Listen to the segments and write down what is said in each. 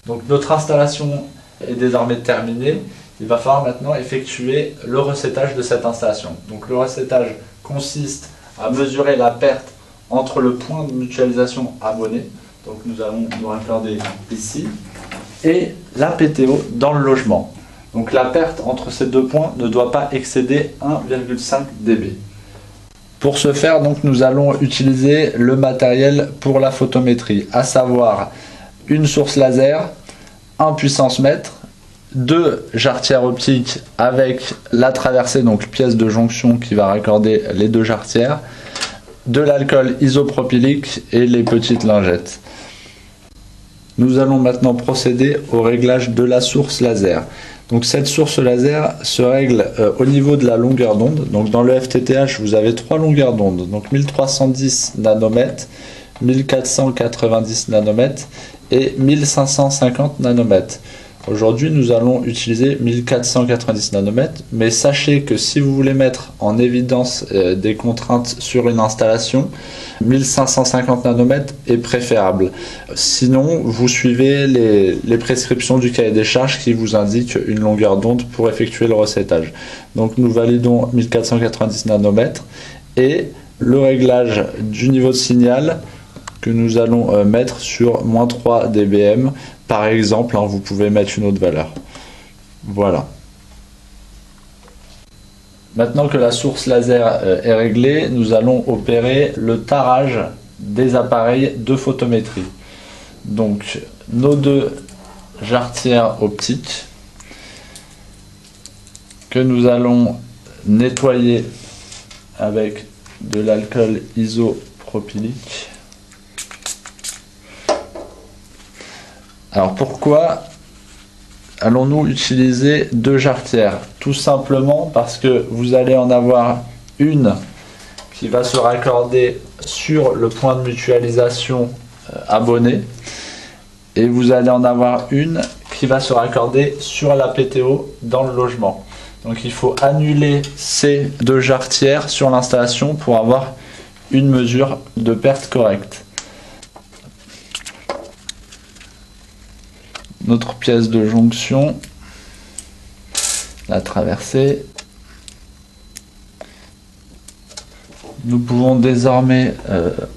Donc notre installation est désormais terminée. Il va falloir maintenant effectuer le recettage de cette installation. Donc le recettage consiste à mesurer la perte entre le point de mutualisation abonné, donc nous allons nous raccorder ici, et la PTO dans le logement. Donc la perte entre ces deux points ne doit pas excéder 1,5 dB. Pour ce faire, donc, nous allons utiliser le matériel pour la photométrie, à savoir une source laser, un puissance mètre, deux jarretières optiques avec la traversée, donc pièce de jonction qui va raccorder les deux jarretières, de l'alcool isopropylique et les petites lingettes. Nous allons maintenant procéder au réglage de la source laser. Donc cette source laser se règle au niveau de la longueur d'onde. Donc dans le FTTH, vous avez trois longueurs d'onde, donc 1310 nanomètres, 1490 nanomètres et 1550 nanomètres. Aujourd'hui, nous allons utiliser 1490 nanomètres, mais sachez que si vous voulez mettre en évidence des contraintes sur une installation, 1550 nanomètres est préférable. Sinon, vous suivez les prescriptions du cahier des charges qui vous indiquent une longueur d'onde pour effectuer le recettage. Donc nous validons 1490 nanomètres et le réglage du niveau de signal que nous allons mettre sur -3 dBm. Par exemple, vous pouvez mettre une autre valeur. Voilà. Maintenant que la source laser est réglée, nous allons opérer le tarage des appareils de photométrie. Donc, nos deux jarretières optiques que nous allons nettoyer avec de l'alcool isopropylique. Alors pourquoi allons-nous utiliser deux jarretières? Tout simplement parce que vous allez en avoir une qui va se raccorder sur le point de mutualisation abonné et vous allez en avoir une qui va se raccorder sur la PTO dans le logement. Donc il faut annuler ces deux jarretières sur l'installation pour avoir une mesure de perte correcte. Notre pièce de jonction, la traversée. Nous pouvons désormais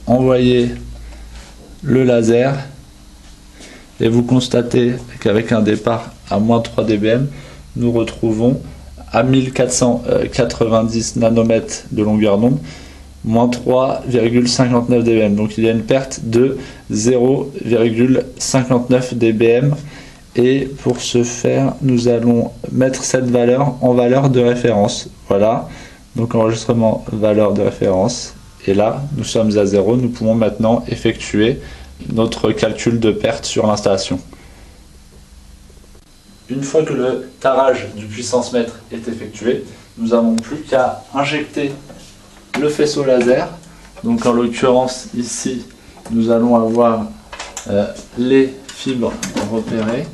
envoyer le laser et vous constatez qu'avec un départ à -3 dBm, nous retrouvons à 1490 nanomètres de longueur d'onde, -3,59 dBm. Donc il y a une perte de 0,59 dBm. Et pour ce faire, nous allons mettre cette valeur en valeur de référence. Voilà, donc enregistrement valeur de référence. Et là, nous sommes à 0. Nous pouvons maintenant effectuer notre calcul de perte sur l'installation. Une fois que le tarage du puissance mètre est effectué, nous n'avons plus qu'à injecter le faisceau laser. Donc en l'occurrence ici, nous allons avoir les fibres repérées.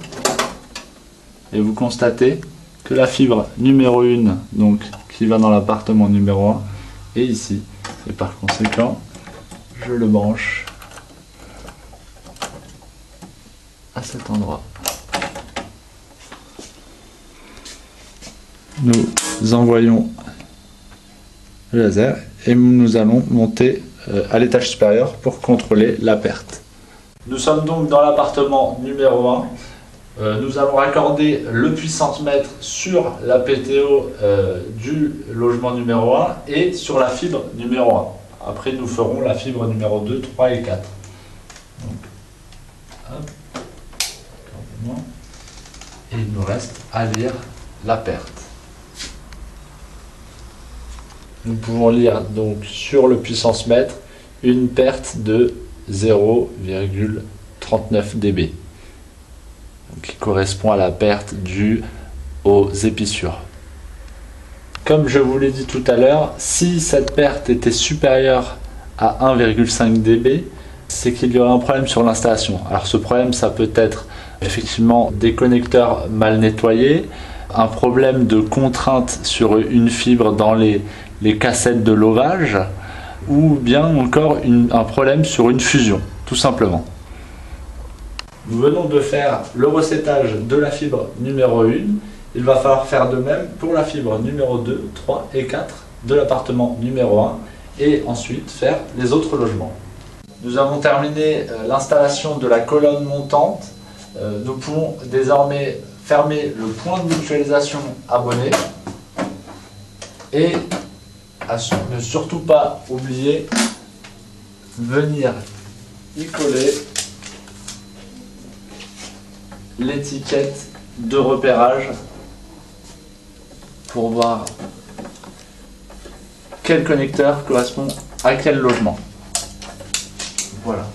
Et vous constatez que la fibre numéro 1, donc qui va dans l'appartement numéro 1, est ici. Et par conséquent, je le branche à cet endroit. Nous envoyons le laser et nous allons monter à l'étage supérieur pour contrôler la perte. Nous sommes donc dans l'appartement numéro 1. Nous allons raccorder le puissance mètre sur la PTO du logement numéro 1 et sur la fibre numéro 1. Après, nous ferons la fibre numéro 2, 3 et 4. Donc, hop, et il nous reste à lire la perte. Nous pouvons lire donc sur le puissance mètre une perte de 0,39 dB. Qui correspond à la perte due aux épissures. Comme je vous l'ai dit tout à l'heure, si cette perte était supérieure à 1,5 dB, c'est qu'il y aurait un problème sur l'installation. Alors ce problème, ça peut être effectivement des connecteurs mal nettoyés, un problème de contrainte sur une fibre dans les cassettes de lovage, ou bien encore un problème sur une fusion, tout simplement. Nous venons de faire le recettage de la fibre numéro 1. Il va falloir faire de même pour la fibre numéro 2, 3 et 4 de l'appartement numéro 1 et ensuite faire les autres logements. Nous avons terminé l'installation de la colonne montante. Nous pouvons désormais fermer le point de mutualisation abonné et ne surtout pas oublier venir y coller l'étiquette de repérage pour voir quel connecteur correspond à quel logement. Voilà.